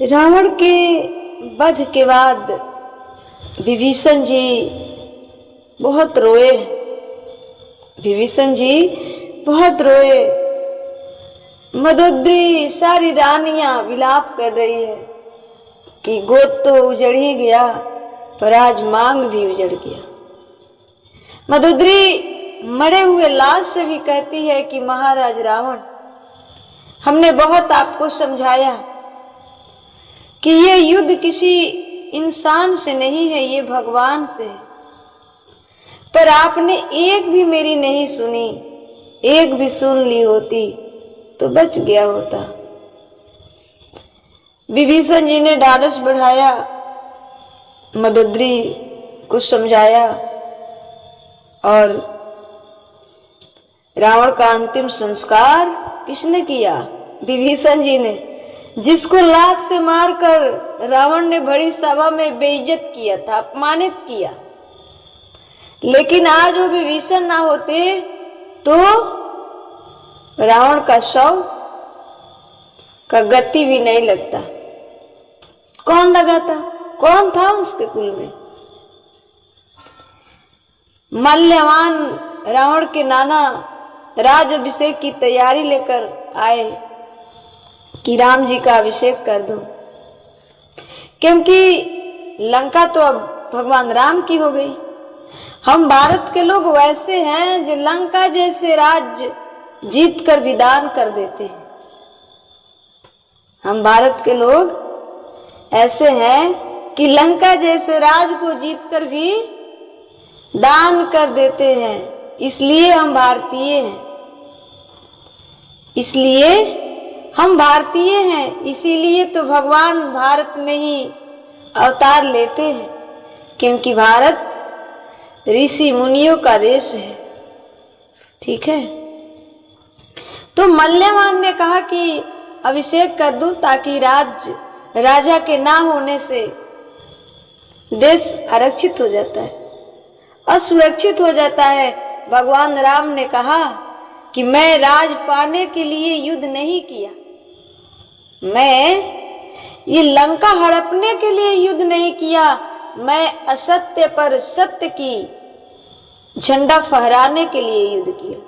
रावण के वध के बाद विभीषण जी बहुत रोए। विभीषण जी बहुत रोए। मंदोदरी सारी रानियां विलाप कर रही है कि गोद तो उजड़ ही गया पर आज मांग भी उजड़ गया। मंदोदरी मरे हुए लाश से भी कहती है कि महाराज रावण, हमने बहुत आपको समझाया कि ये युद्ध किसी इंसान से नहीं है, ये भगवान से है, पर आपने एक भी मेरी नहीं सुनी। एक भी सुन ली होती तो बच गया होता। विभीषण जी ने ढाढ़स बढ़ाया, मंदोदरी को समझाया और रावण का अंतिम संस्कार किसने किया? विभीषण जी ने, जिसको लात से मारकर रावण ने बड़ी सभा में बेइज्जत किया था, अपमानित किया। लेकिन आज वो विभीषण ना होते तो रावण का शव का गति भी नहीं लगता। कौन लगाता? कौन था उसके कुल में? मल्यवान रावण के नाना राज अभिषेक की तैयारी लेकर आए कि राम जी का अभिषेक कर दो, क्योंकि लंका तो अब भगवान राम की हो गई। हम भारत के लोग वैसे हैं जो लंका जैसे राज्य जीत कर भी दान कर देते हैं। हम भारत के लोग ऐसे हैं कि लंका जैसे राज को जीत कर भी दान कर देते हैं। इसलिए हम भारतीय हैं, इसलिए हम भारतीय हैं, इसीलिए तो भगवान भारत में ही अवतार लेते हैं, क्योंकि भारत ऋषि मुनियों का देश है। ठीक है, तो मल्यवान ने कहा कि अभिषेक कर दूं ताकि राजा के ना होने से देश आरक्षित हो जाता है, असुरक्षित हो जाता है। भगवान राम ने कहा कि मैं राज पाने के लिए युद्ध नहीं किया, मैं ये लंका हड़पने के लिए युद्ध नहीं किया, मैं असत्य पर सत्य की झंडा फहराने के लिए युद्ध किया,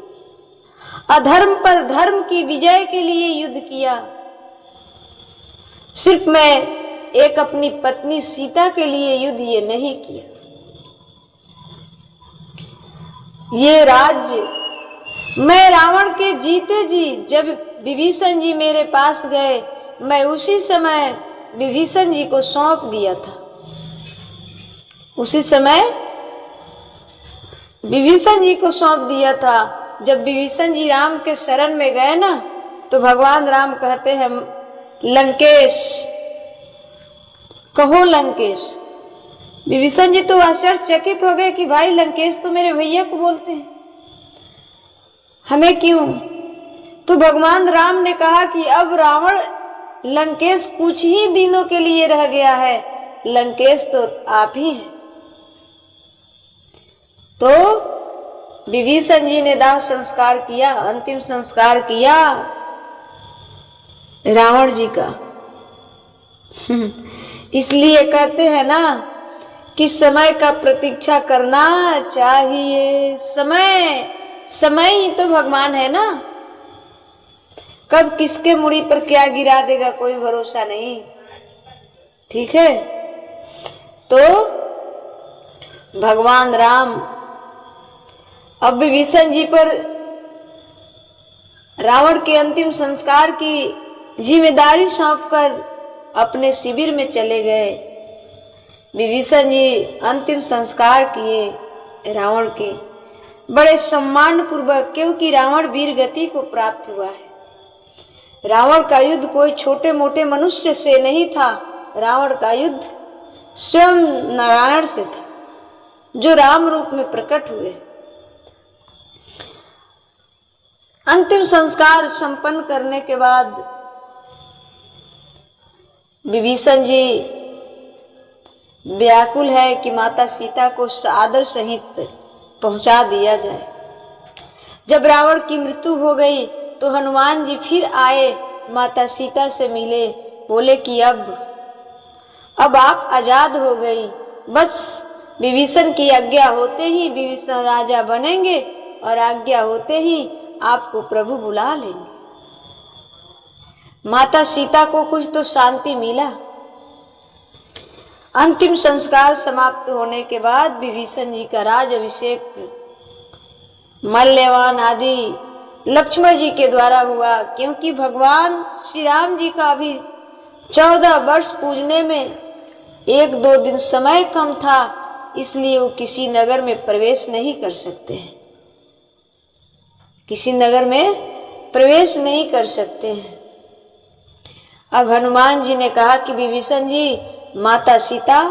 अधर्म पर धर्म की विजय के लिए युद्ध किया। सिर्फ मैं एक अपनी पत्नी सीता के लिए युद्ध ये नहीं किया। ये राज्य मैं रावण के जीते जी, जब विभीषण जी मेरे पास गए, मैं उसी समय विभीषण जी को सौंप दिया था। उसी समय विभीषण जी को सौंप दिया था। जब विभीषण जी राम के शरण में गए ना, तो भगवान राम कहते हैं, लंकेश कहो लंकेश। विभीषण जी तो आश्चर्यचकित हो गए कि भाई लंकेश तो मेरे भैया को बोलते हैं, हमें क्यों? तो भगवान राम ने कहा कि अब रावण लंकेश कुछ ही दिनों के लिए रह गया है, लंकेश तो आप ही हैं। तो विभीषण जी ने दाह संस्कार किया, अंतिम संस्कार किया रावण जी का। इसलिए कहते हैं ना कि समय का प्रतीक्षा करना चाहिए। समय ही तो भगवान है ना, कब किसके मुड़ी पर क्या गिरा देगा कोई भरोसा नहीं। ठीक है, तो भगवान राम अब विभीषण जी पर रावण के अंतिम संस्कार की जिम्मेदारी सौंपकर अपने शिविर में चले गए। विभीषण जी अंतिम संस्कार किए रावण के बड़े सम्मान पूर्वक, क्योंकि रावण वीर गति को प्राप्त हुआ है। रावण का युद्ध कोई छोटे मोटे मनुष्य से नहीं था, रावण का युद्ध स्वयं नारायण से था, जो राम रूप में प्रकट हुए। अंतिम संस्कार संपन्न करने के बाद विभीषण जी व्याकुल है कि माता सीता को आदर सहित पहुंचा दिया जाए। जब रावण की मृत्यु हो गई तो हनुमान जी फिर आए, माता सीता से मिले, बोले कि अब आप आजाद हो गई, बस विभीषण की आज्ञा होते ही विभीषण राजा बनेंगे और आज्ञा होते ही आपको प्रभु बुला लेंगे। माता सीता को कुछ तो शांति मिला। अंतिम संस्कार समाप्त होने के बाद विभीषण जी का राज अभिषेक मल्यवान आदि लक्ष्मण जी के द्वारा हुआ, क्योंकि भगवान श्री राम जी का अभी 14 वर्ष पूजने में 1-2 दिन समय कम था, इसलिए वो किसी नगर में प्रवेश नहीं कर सकते हैं, किसी नगर में प्रवेश नहीं कर सकते हैं। अब हनुमान जी ने कहा कि विभीषण जी, माता सीता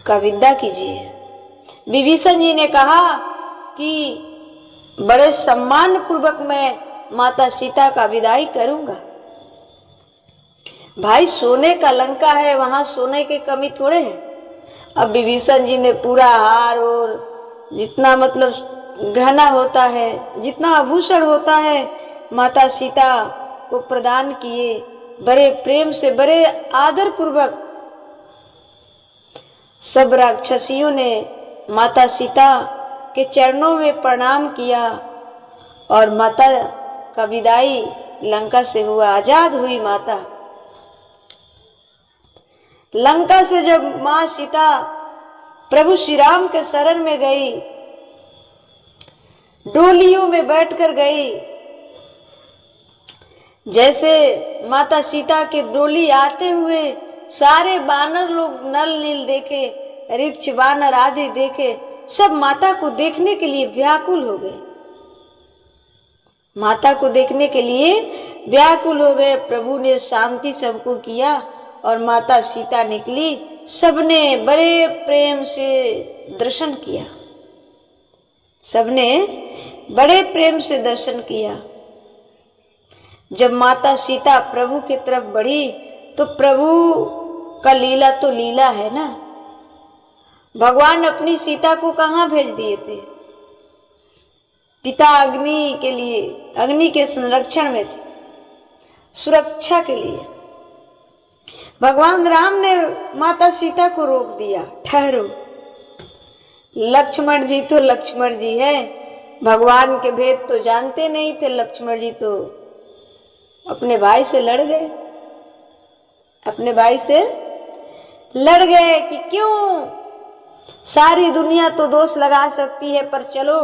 का विदा कीजिए। विभीषण जी ने कहा कि बड़े सम्मान पूर्वक मैं माता सीता का विदाई करूंगा। भाई सोने का लंका है, वहां सोने की कमी थोड़े है। अब विभीषण जी ने पूरा हार और जितना मतलब गहना होता है, जितना आभूषण होता है, माता सीता को प्रदान किए। बड़े प्रेम से, बड़े आदर पूर्वक सब राक्षसियों ने माता सीता के चरणों में प्रणाम किया और माता का विदाई लंका से हुआ। आजाद हुई माता। लंका से जब मां सीता प्रभु श्री राम के शरण में गई, डोलियों में बैठकर गई। जैसे माता सीता के डोली आते हुए सारे बानर लोग नल नील देखे, ऋक्ष बानर आदि देखे, सब माता को देखने के लिए व्याकुल हो गए। माता को देखने के लिए व्याकुल हो गए। प्रभु ने शांति सबको किया और माता सीता निकली। सबने बड़े प्रेम से दर्शन किया, सबने बड़े प्रेम से दर्शन किया। जब माता सीता प्रभु की तरफ बढ़ी तो प्रभु का लीला तो लीला है ना। भगवान अपनी सीता को कहाँ भेज दिए थे? पिता अग्नि के लिए, अग्नि के संरक्षण में थे, सुरक्षा के लिए। भगवान राम ने माता सीता को रोक दिया, ठहरो। लक्ष्मण जी तो लक्ष्मण जी है, भगवान के भेद तो जानते नहीं थे। लक्ष्मण जी तो अपने भाई से लड़ गए, अपने भाई से लड़ गए कि क्यों, सारी दुनिया तो दोष लगा सकती है, पर चलो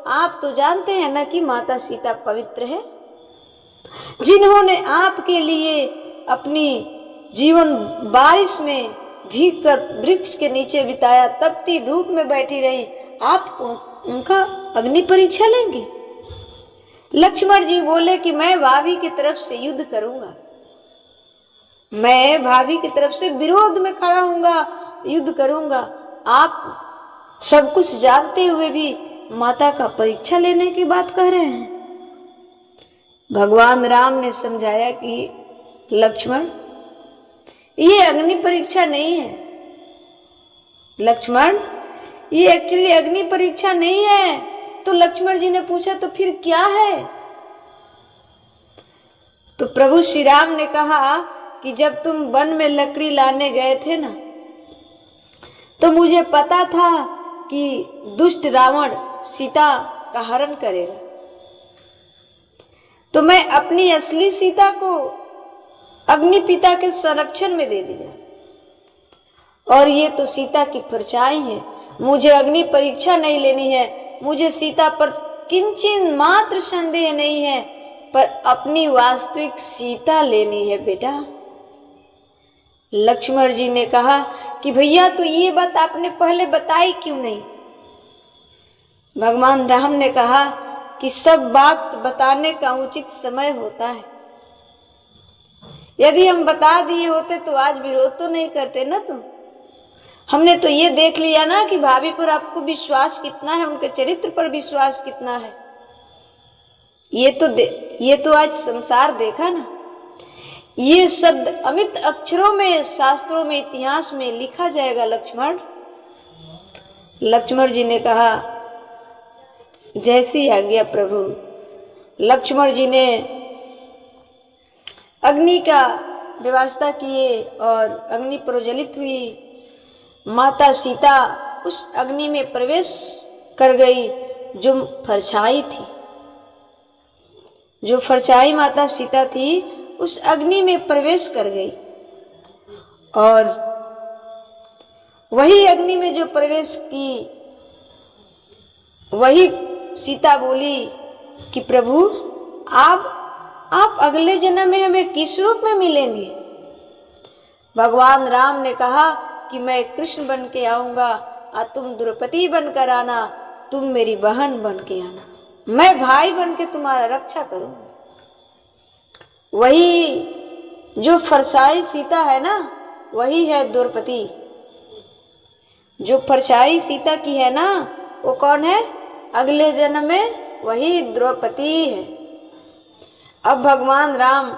आप तो जानते हैं ना कि माता सीता पवित्र है। जिन्होंने आपके लिए अपनी जीवन बारिश में भीग कर वृक्ष के नीचे बिताया, तपती धूप में बैठी रही, आप उनका अग्नि परीक्षा लेंगे? लक्ष्मण जी बोले कि मैं भाभी की तरफ से युद्ध करूंगा, मैं भाभी की तरफ से विरोध में खड़ा हूंगा, युद्ध करूंगा। आप सब कुछ जानते हुए भी माता का परीक्षा लेने की बात कह रहे हैं। भगवान राम ने समझाया कि लक्ष्मण, ये अग्नि परीक्षा नहीं है। लक्ष्मण, ये एक्चुअली अग्नि परीक्षा नहीं है। तो लक्ष्मण जी ने पूछा तो फिर क्या है? तो प्रभु श्री राम ने कहा कि जब तुम वन में लकड़ी लाने गए थे ना, तो मुझे पता था कि दुष्ट रावण सीता का हरण करेगा, तो मैं अपनी असली सीता को अग्नि पिता के संरक्षण में दे दिया। और ये तो सीता की परछाई है, मुझे अग्नि परीक्षा नहीं लेनी है। मुझे सीता पर किंचित मात्र संदेह नहीं है, पर अपनी वास्तविक सीता लेनी है बेटा। लक्ष्मण जी ने कहा कि भैया तो ये बात आपने पहले बताई क्यों नहीं? भगवान राम ने कहा कि सब बात बताने का उचित समय होता है। यदि हम बता दिए होते तो आज विरोध तो नहीं करते ना तुम। हमने तो ये देख लिया ना कि भाभी पर आपको विश्वास कितना है, उनके चरित्र पर विश्वास कितना है। ये तो आज संसार देखा ना। ये शब्द अमित अक्षरों में, शास्त्रों में, इतिहास में लिखा जाएगा लक्ष्मण। लक्ष्मण जी ने कहा जैसी आज्ञा प्रभु। लक्ष्मण जी ने अग्नि का व्यवस्था किए और अग्नि प्रज्वलित हुई। माता सीता उस अग्नि में प्रवेश कर गई जो परछाई थी। जो परछाई माता सीता थी उस अग्नि में प्रवेश कर गई और वही अग्नि में जो प्रवेश की वही सीता बोली कि प्रभु आप अगले जन्म में हमें किस रूप में मिलेंगे। भगवान राम ने कहा कि मैं कृष्ण बन के आऊंगा और तुम द्रौपदी बनकर आना, तुम मेरी बहन बन के आना, मैं भाई बन के तुम्हारा रक्षा करूंगा। वही जो फरसाई सीता है ना वही है द्रौपदी। जो फरसाई सीता की है ना वो कौन है? अगले जन्म में वही द्रौपदी है। अब भगवान राम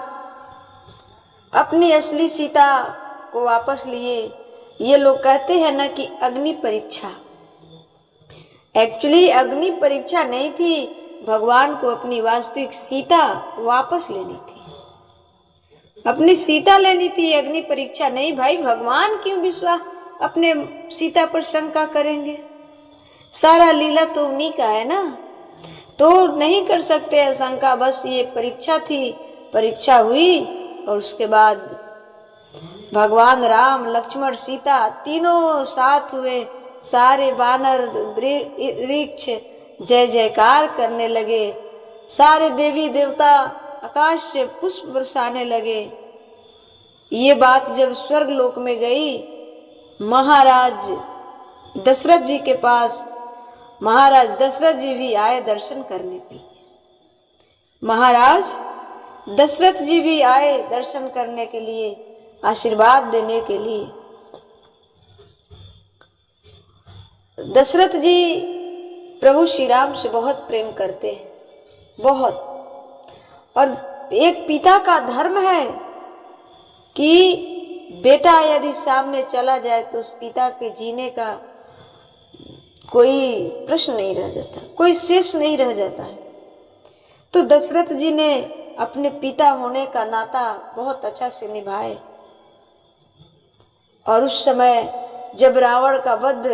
अपनी असली सीता को वापस लिए। ये लोग कहते हैं ना कि अग्नि परीक्षा, एक्चुअली अग्नि परीक्षा नहीं थी, भगवान को अपनी वास्तविक सीता वापस लेनी थी, अपनी सीता लेनी थी, अग्नि परीक्षा नहीं। भाई भगवान क्यों विश्वास अपने सीता पर शंका करेंगे? सारा लीला तो उन्हीं का है ना, तो नहीं कर सकते शंका। बस ये परीक्षा थी, परीक्षा हुई और उसके बाद भगवान राम लक्ष्मण सीता तीनों साथ हुए। सारे वानर वृक्ष जय जयकार करने लगे, सारे देवी देवता आकाश से पुष्प बरसाने लगे। ये बात जब स्वर्ग लोक में गई, महाराज दशरथ जी के पास, महाराज दशरथ जी भी आए दर्शन करने के लिए। महाराज दशरथ जी भी आए दर्शन करने के लिए, आशीर्वाद देने के लिए। दशरथ जी प्रभु श्री राम से बहुत प्रेम करते हैं, बहुत। और एक पिता का धर्म है कि बेटा यदि सामने चला जाए तो उस पिता के जीने का कोई प्रश्न नहीं रह जाता, कोई शेष नहीं रह जाता है। तो दशरथ जी ने अपने पिता होने का नाता बहुत अच्छा से निभाए। और उस समय जब रावण का वध,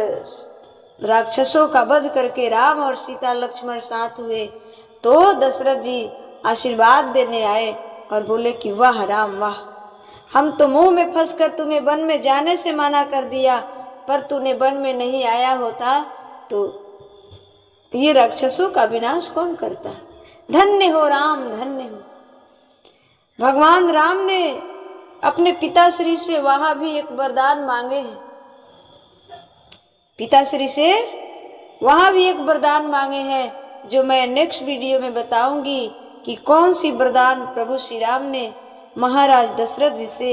राक्षसों का वध करके राम और सीता लक्ष्मण साथ हुए, तो दशरथ जी आशीर्वाद देने आए और बोले कि वाह राम वाह, हम तो मुंह में फंसकर तुम्हें वन में जाने से मना कर दिया, पर तूने वन में नहीं आया होता तो ये राक्षसों का विनाश कौन करता। धन्य हो राम, धन्य हो। भगवान राम ने अपने पिताश्री से वहां भी एक वरदान मांगे हैं, पिताश्री से वहां भी एक वरदान मांगे हैं, जो मैं नेक्स्ट वीडियो में बताऊंगी कि कौन सी वरदान प्रभु श्री राम ने महाराज दशरथ जी से